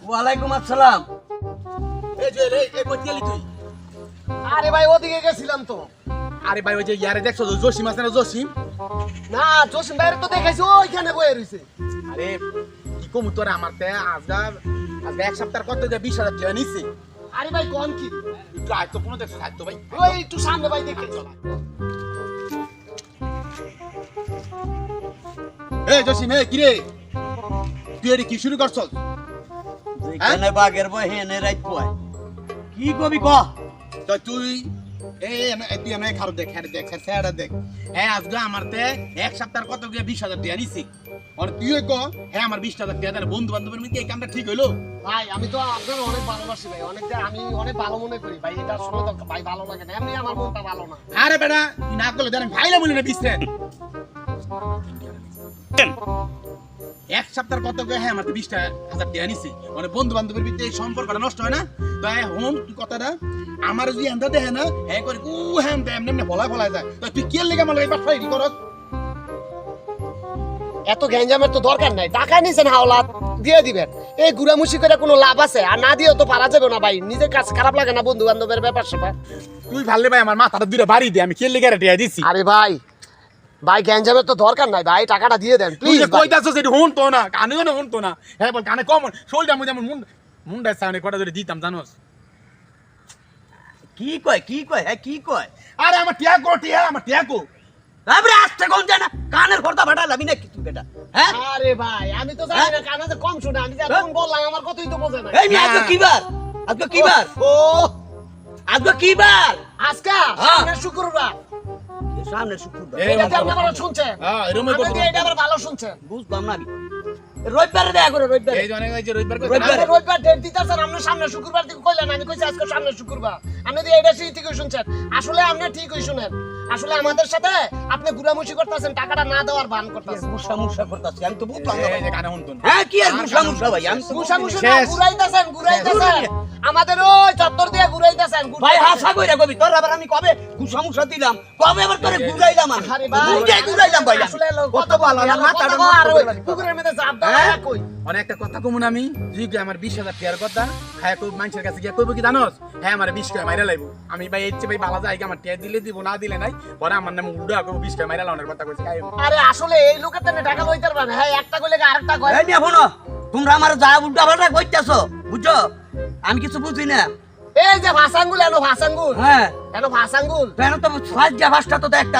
ওয়ালাইকুম আসসালাম। এই যে রে এই কই গেলি তুই? আরে ভাই ওদিকে গেছিলাম তো। আরে ভাই ওই যে ইয়ারে দেখছো জসিম আছে না জসিম? না জসিম ভাইয়ের তো দেখাইছি ওইখানে বয়ে রইছে। আরে কি কমু তোরে আমার তে আজগা এক সপ্তাহ কত যে 20,000 টাকা নিছি। আরে ভাই কোন কি? একটু আয় তো কোনো দেখছো আয় তো ভাই। ওই একটু সামনে ভাই দেখে চল। এই জসিম এই কি রে? তুই এডি কি শুরু করছস? যেখানে বাঘের বয় হেনে রাইত কয়। কি কবি ক? তো তুই তুই আমি খারাপ দেখ হ্যাঁ দেখ স্যার দেখ হ্যাঁ আজকে আমার তে এক সপ্তাহ কত গিয়ে 20,000 টাকা নিছি আর তুই ক হ্যাঁ আমার 20,000 টাকা দেন বন্ধু বান্ধবের মধ্যে এই কামটা ঠিক হইলো ভাই আমি তো আপনার অনেক ভালোবাসি ভাই আমি অনেক ভালো মনে করি ভাই এটা শুনে তো ভাই ভালো লাগে না এমনি আমার মনটা ভালো না। আরে বেটা তুই না করলে দেন ভাইলা বলি না 20 এক সপ্তাহ কত গিয়ে হ্যাঁ আমার 20,000 টাকা নিছি মানে বন্ধু বান্ধবের মধ্যে এই সম্পর্কটা নষ্ট হয় না তো হন তুই কথাটা আমার যদি এন্দা দেখে না হ্যাঁ করে হ্যাঁ এমনি বলা যায় তো তুই কি লেগে আমার এবার ফাইরি করস এত গ্যাঞ্জামের তো দরকার নাই টাকা নিছেন হাওলাত দিয়ে দিবেন এই গুড়ামুষি করে কোনো লাভ আছে আর না দিয়েও তো পারা যাবে না ভাই নিজের কাছে খারাপ লাগে না বন্ধু বান্ধবের ব্যাপার স্যাপার। তুই ভাললে ভাই আমার মাথাটা দুইটা বাড়ি দে আমি কি লেগে রেটে দিছি আরে ভাই ভাই গ্যাঞ্জামের তো দরকার নাই ভাই টাকাটা দিয়ে দেন তুই প্লিজ যে কইতাছস এটি হুন তো না কানেও না হুন তো না হ্যাঁ বল কানে কম শোলটা মধ্যে আমার মুন্ডা সামনে কটা ধরে দিতাম জানোস কি কয় হ্যাঁ কি কয়? আরে আমার টিয়াকো তারপরে আসতে কোন জানা কানের খর্দা ফাটা লাবি না কিছু বেটা। হ্যাঁ আরে ভাই আমি তো জানি না কানে যে কম শুনে আমি যখন বললাম আমার কথাই তো বোঝে না। এই মি আজকে কি বার? আজকে কি বার? ও আজকে কি বার? আজকে হ্যাঁ। সামনে শুক্রবার সামনে শুক্রবার। এই এটা আপনি আবার শুনছেন হ্যাঁ এরকমই আমি কথা তো এটা আবার ভালো শুনছেন বুঝলাম না আমি। রবিবারে দেখা করে রবিবারে। এই জন্য এই যে রবিবার রবিবারে। রবিবার ডেট দিতেছেন আপনি সামনে শুক্রবার থেকে কইলেন আমি কইছি আজকে সামনে শুক্রবার আপনি তো এটা ঠিকই শুনছেন আসলে আপনি ঠিকই শুনেন আসলে আমাদের সাথে আপনি গুড়ামুষি করতেছেন টাকাটা না দেওয়ার ভান করতেছেন মুসা করতেছি আমি তো বুঝলাম না এই যে ভাই। কানে হুন তো না হ্যাঁ কি আর মুসা ভাই আমি তো গুড়ামুষি না শেষ। ঘুরাইতেছেন আমাদের ওই চত্বর দিয়ে ঘুরাইতেছেন ভাই হাসা কইরা কবি তোর আবার আমি কবে মুসা দিলাম কবে আবার তোরে ঘুরাইলাম আমি আরে ভাই ঘুরাইলাম ভাই আমি। আসলে কত ভালো আমার মাথাটা কথা আর নষ্ট ওই করে দিল। পুকুরের মধ্যে জাপ হ্যাঁ? দেওয়া কই অনেক একটা কথা কমুন আমি তুই আমার 20,000 টাকার কথা হ্যাঁ কই মানুষের কাছে গিয়া কইব কি জানোস হ্যাঁ আমার 20 টাকা মাইরা লাইব আমি ভাই ইচ্ছে ভাই বালা যায় আমার টাকা দিলে দিব না দিলে নাই পরে আমার নাম উড়া কইব 20 টাকা মাইরা লাউনের কথা কইছে কাই আরে আসলে এই লোকের তেনে টাকা লইতে পারবে না হ্যাঁ একটা কইলে আরেকটা কয় এই নিয়ে শোনো তোমরা আমার যা উল্টা পাল্টা কইতাছো বুঝছো আমি কিছু বুঝি না এই যে ভাসাঙ্গুল এনো ভাসাঙ্গুল হ্যাঁ এনো ভাসাঙ্গুল কেন তো ফার্স্ট তো একটা